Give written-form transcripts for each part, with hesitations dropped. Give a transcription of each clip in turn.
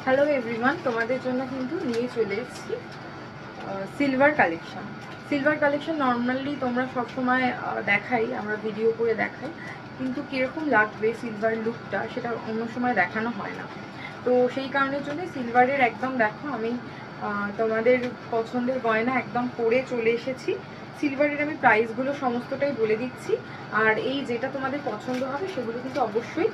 Hello everyone, তোমাদের জন্য কিন্তু নিয়ে চলে এসেছি silver collection. Silver collection normally তোমরা সবসময় দেখাই, আমরা ভিডিও করে দেখাই, কিন্তু কীরকম লাগবে সিলভার লুকটা সেটা অন্য সময় দেখানো হয় না। তো সেই কারণের জন্য সিলভারের একদম দেখো আমি তোমাদের পছন্দের গয়না একদম পরে চলে এসেছি। সিলভারের আমি প্রাইসগুলো সমস্তটাই বলে দিচ্ছি, আর এই যেটা তোমাদের পছন্দ হবে সেগুলো কিন্তু অবশ্যই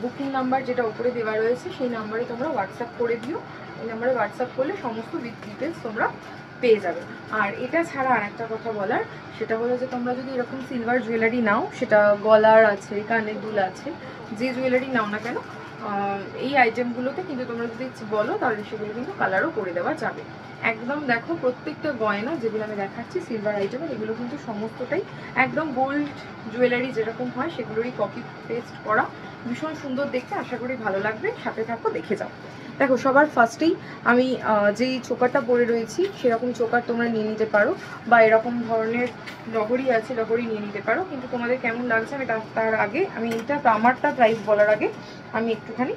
বুকিং নাম্বার যেটা উপরে দেওয়া রয়েছে সেই নাম্বারে তোমরা হোয়াটসঅ্যাপ করে দিও। এই নাম্বারে হোয়াটসঅ্যাপ করলে সমস্ত ডিটেলস তোমরা পেয়ে যাবে। আর এটা ছাড়া আর একটা কথা বলার, সেটা হলো যে তোমরা যদি এরকম সিলভার জুয়েলারি নাও, সেটা গলার আছে, কানের দুল আছে, যে জুয়েলারি নাও না কেন, এই আইটেমগুলোতে কিন্তু তোমরা যদি বলো তাহলে সেগুলো কিন্তু কালারও করে দেওয়া যাবে। একদম দেখো প্রত্যেকটা গয়না যেগুলো আমি দেখাচ্ছি সিলভার আইটেমের, এগুলো কিন্তু সমস্তটাই একদম গোল্ড জুয়েলারি যেরকম হয় সেগুলোরই কপি পেস্ট করা। ভীষণ সুন্দর দেখতে, আশা করি ভালো লাগবে, সাথে থাকো দেখে যাও। দেখো সবার ফার্স্টেই আমি যেই চোকারটা পরে রয়েছি সেরকম চোকার তোমরা নিয়ে নিতে পারো, বা এরকম ধরনের লহরি আছে লহরি নিয়ে নিতে পারো, কিন্তু তোমাদের কেমন লাগছে আমি তার আগে আমি আমারটা প্রাইস বলার আগে আমি একটুখানি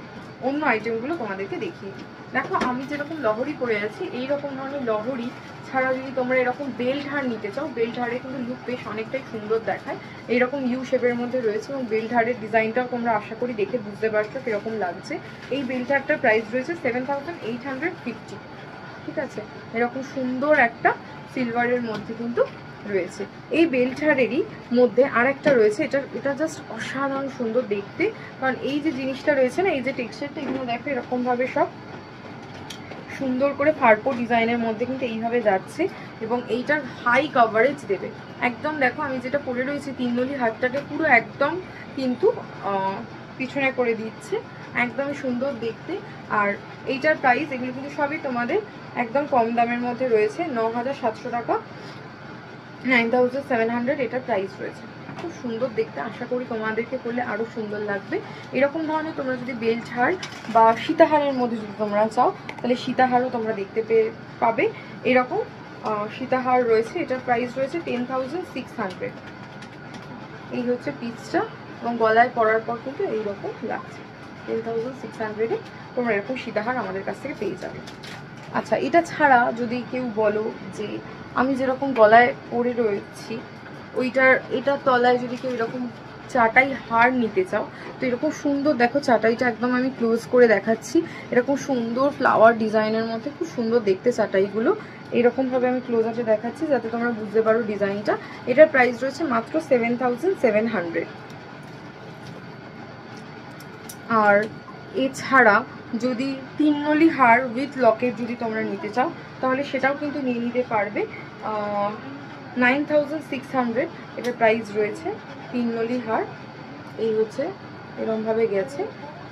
অন্য আইটেমগুলো তোমাদেরকে দেখিয়ে দিই। দেখো আমি যেরকম লহরি পরে আছি, এইরকম ধরনের লহরি ছাড়া যদি তোমরা এরকম বেল্ট হার নিতে চাও, বেল্ট হারে কিন্তু লুক বেশ অনেকটাই সুন্দর দেখায়। এইরকম ইউ শেপের মধ্যে রয়েছে এবং বেল্ট হারের ডিজাইনটাও তোমরা আশা করি দেখে বুঝতে পারছো কিরকম লাগছে। এই বেল্ট হারটার প্রাইস রয়েছে 7850। ঠিক আছে, এরকম সুন্দর একটা সিলভারের মধ্যে কিন্তু রয়েছে। এই বেল্ট হারেরই মধ্যে আরেকটা রয়েছে, এটা জাস্ট অসাধারণ সুন্দর দেখতে, কারণ এই যে জিনিসটা রয়েছে না, এই যে টেক্সচারটা, এগুলো দেখো এরকম ভাবে সব সুন্দর করে ফারপো ডিজাইনের মধ্যে কিন্তু এইভাবে যাচ্ছে, এবং এইটার হাই কভারেজ দেবে একদম। দেখো আমি যেটা পরে রয়েছি, তিননলি হাতটাকে পুরো একদম কিন্তু পিছনে করে দিচ্ছে, একদম সুন্দর দেখতে। আর এইটার প্রাইস, এগুলো কিন্তু সবই তোমাদের একদম কম দামের মধ্যে রয়েছে, 9700 টাকা, 9700 এটার প্রাইস রয়েছে। খুব সুন্দর দেখতে, আশা করি তোমাদেরকে করলে আরও সুন্দর লাগবে। এরকম ধরনের তোমরা যদি বেল্ট হার বা সীতাহারের মধ্যে যদি তোমরা চাও তাহলে সীতাহারও তোমরা দেখতে পাবে। এরকম সীতাহার রয়েছে, এটার প্রাইস রয়েছে 10600। এই হচ্ছে পিসটা, এবং গলায় পরার পর কিন্তু এইরকম লাগছে। 10600-এ তোমরা এরকম সীতাহার আমাদের কাছ থেকে পেয়ে যাবে। আচ্ছা, এটা ছাড়া যদি কেউ বলো যে আমি যেরকম গলায় পরে রয়েছি এটার তলায় যদি কেউ এরকম চাটাই হার নিতে চাও, তো এরকম সুন্দর দেখো চাটাইটা একদম আমি ক্লোজ করে দেখাচ্ছি, এরকম সুন্দর ফ্লাওয়ার ডিজাইনের মধ্যে খুব সুন্দর দেখতে চাটাইগুলো, এরকমভাবে আমি ক্লোজ আপে দেখাচ্ছি যাতে তোমরা বুঝতে পারো ডিজাইনটা। এটার প্রাইস রয়েছে মাত্র 7700। আর এছাড়া যদি তিননলি হার উইথ লকেট যদি তোমরা নিতে চাও তাহলে সেটাও কিন্তু নিয়ে নিতে পারবে, 9600 এটার প্রাইস রয়েছে। তিননলি হার এই হচ্ছে এরমভাবে গেছে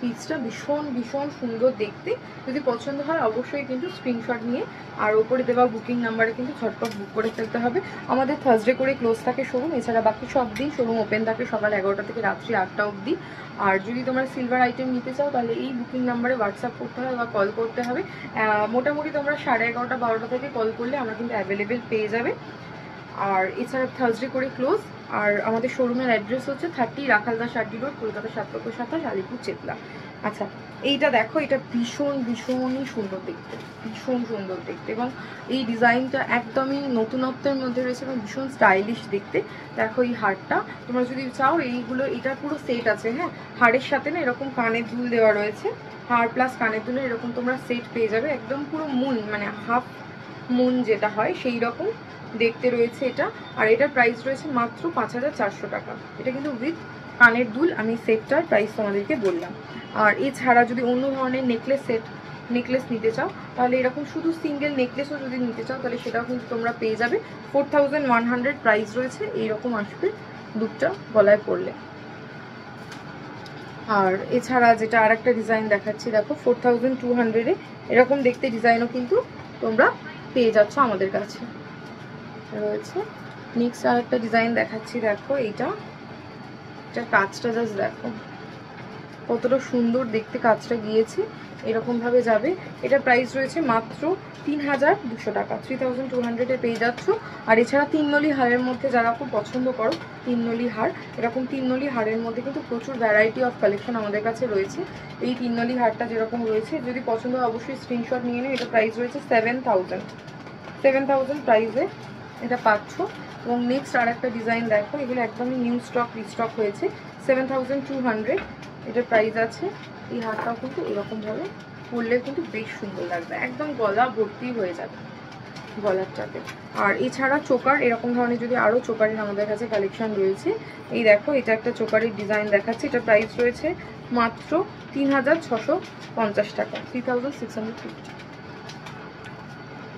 পিসটা, ভীষণ ভীষণ সুন্দর দেখতে। যদি পছন্দ হয় অবশ্যই কিন্তু স্ক্রিনশট নিয়ে আর ওপরে দেওয়া বুকিং নাম্বারে কিন্তু ঝটপট বুক করে ফেলতে হবে। আমাদের থার্সডে করে ক্লোজ থাকে শোরুম, এছাড়া বাকি সব দিন শোরুম ওপেন থাকে সকাল 11টা থেকে রাত্রি 8টা অবধি। আর যদি তোমরা সিলভার আইটেম নিতে চাও তাহলে এই বুকিং নাম্বারে হোয়াটসঅ্যাপ করতে হবে বা কল করতে হবে। মোটামুটি তোমরা 11:30 12টা থেকে কল করলে আমরা কিন্তু অ্যাভেলেবেল পেয়ে যাবে। আর এছাড়া থার্সডে করে ক্লোজ। আর আমাদের শোরুমের অ্যাড্রেস হচ্ছে 30 রাখালদাস আড্ডি রোড, কলকাতা 727, আলিপুর চেতলা। আচ্ছা, এইটা দেখো, এটা ভীষণই সুন্দর দেখতে, ভীষণ সুন্দর দেখতে, এবং এই ডিজাইনটা একদমই নতুনত্বের মধ্যে রয়েছে এবং ভীষণ স্টাইলিশ দেখতে। দেখো এই হারটা তোমরা যদি চাও এইগুলো, এটা পুরো সেট আছে, হ্যাঁ, হারের সাথে না এরকম কানের দুল দেওয়া রয়েছে, হার প্লাস কানের দুলের এরকম তোমরা সেট পেয়ে যাবে, একদম পুরো মুন মানে হাফ মুন যেটা হয় সেই রকম দেখতে রয়েছে এটা। আর এটার প্রাইস রয়েছে মাত্র 5400 টাকা। এটা কিন্তু উইথ কানের দুল, আমি সেটটার প্রাইস তোমাদেরকে বললাম। আর এছাড়া যদি অন্য ধরনের নেকলেস নিতে চাও তাহলে এরকম শুধু সিঙ্গেল নেকলেসও যদি নিতে চাও তাহলে সেটাও কিন্তু তোমরা পেয়ে যাবে। 4100 প্রাইস রয়েছে, এইরকম আসবে দুধটা গলায় পরলে। আর এছাড়া যেটা আর একটা ডিজাইন দেখাচ্ছি দেখো, 4200-এ এরকম দেখতে ডিজাইনও কিন্তু তোমরা পেয়ে যাচ্ছ আমাদের কাছে রয়েছে। নেক্সট আর একটা ডিজাইন দেখাচ্ছি দেখো, এইটা কাজটা জাস্ট দেখো, কতটা সুন্দর দেখতে কাজটা গিয়েছে, এরকমভাবে যাবে। এটা প্রাইস রয়েছে মাত্র 3200 টাকা, 3200-এ পেয়ে যাচ্ছ। আর এছাড়া 3 নলি হারের মধ্যে যারা খুব পছন্দ করো 3 নলি হার, এরকম 3 নলি হারের মধ্যে কিন্তু প্রচুর ভ্যারাইটি অফ কালেকশন আমাদের কাছে রয়েছে। এই 3 নলি হারটা যেরকম রয়েছে, যদি পছন্দ হয় অবশ্যই স্ক্রিনশট নিয়ে নিও। এটা প্রাইস রয়েছে 7000 প্রাইসে এটা পাচ্ছ। এবং নেক্সট আর একটা ডিজাইন দেখো, এগুলো একদমই নিউ স্টক রিস্টক হয়েছে, 7200 এটার প্রাইস আছে। এই হারটাও কিন্তু এরকমভাবে পরলে কিন্তু বেশ সুন্দর লাগবে, একদম গলা ভর্তি হয়ে যাবে গলারটাতে। আর এছাড়া চোকার এরকম ধরনের যদি আরও চোকারের আমাদের কাছে কালেকশন রয়েছে, এই দেখো এটা একটা চোকারের ডিজাইন দেখাচ্ছে, এটা প্রাইস রয়েছে মাত্র 3650 টাকা, 3650।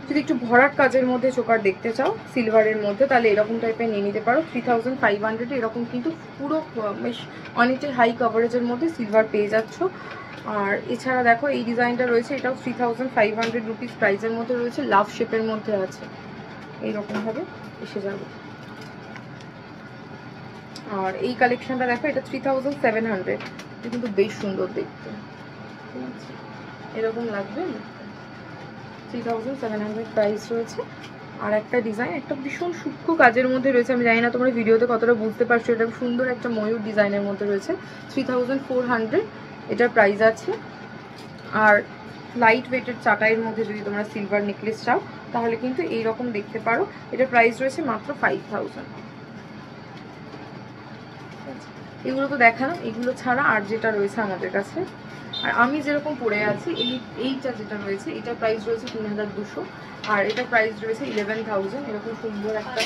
যদি একটু ভরাট কাজের মধ্যে চোকার দেখতে চাও সিলভারের মধ্যে, তাহলে এরকম টাইপের নিয়ে নিতে পারো 3500। এরকম কিন্তু পুরো বেশ অনেকটাই হাই কভারেজের মধ্যে সিলভার পেয়ে যাচ্ছ। আর এছাড়া দেখো এই ডিজাইনটা রয়েছে, এটাও 3500 রুপিস প্রাইসের মধ্যে রয়েছে, লাভ শেপের মধ্যে আছে, এইরকমভাবে এসে যাবে। আর এই কালেকশনটা দেখো, এটা 3700, এটা কিন্তু বেশ সুন্দর দেখতে, ঠিক আছে, এরকম লাগবে, 3700 প্রাইস রয়েছে। আর একটা ডিজাইন একটা ভীষণ সূক্ষ্ম কাজের মধ্যে রয়েছে, আমি জানি না তোমরা ভিডিওতে কতটা বুঝতে পারছো, এটা সুন্দর একটা ময়ূর ডিজাইনের মধ্যে রয়েছে, 3400 এটার প্রাইস আছে। আর লাইট ওয়েটের চাটাইয়ের মধ্যে যদি তোমরা সিলভার নেকলেস চাও তাহলে কিন্তু এইরকম দেখতে পারো, এটার প্রাইস রয়েছে মাত্র 5000। এগুলো তো দেখানো, এগুলো ছাড়া আর যেটা রয়েছে আমাদের কাছে, আর আমি যেরকম পরে আছি এইটা যেটা রয়েছে, এটার প্রাইস রয়েছে 3200, আর এটার প্রাইস রয়েছে 11000। এরকম সুন্দর একটা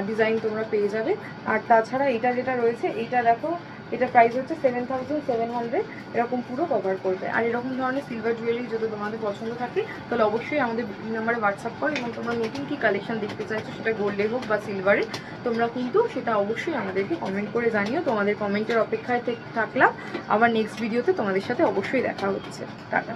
ডিজাইন তোমরা পেয়ে যাবে। আর তাছাড়া এটা যেটা রয়েছে, এইটা দেখো, এটা প্রাইস হচ্ছে 7700, এরকম পুরো কভার করবে। আর এরকম ধরনের সিলভার জুয়েলারি যদি তোমাদের পছন্দ থাকে তাহলে অবশ্যই আমাদের নাম্বারে হোয়াটসঅ্যাপ করো, এবং তোমরা নতুন কি কালেকশন দেখতে চাইছো, সেটা গোল্ডে হোক বা সিলভারে, তোমরা কিন্তু সেটা অবশ্যই আমাদেরকে কমেন্ট করে জানিও। তোমাদের কমেন্টের অপেক্ষায় থাকলাম। আবার নেক্সট ভিডিওতে তোমাদের সাথে অবশ্যই দেখা হচ্ছে। টাটা।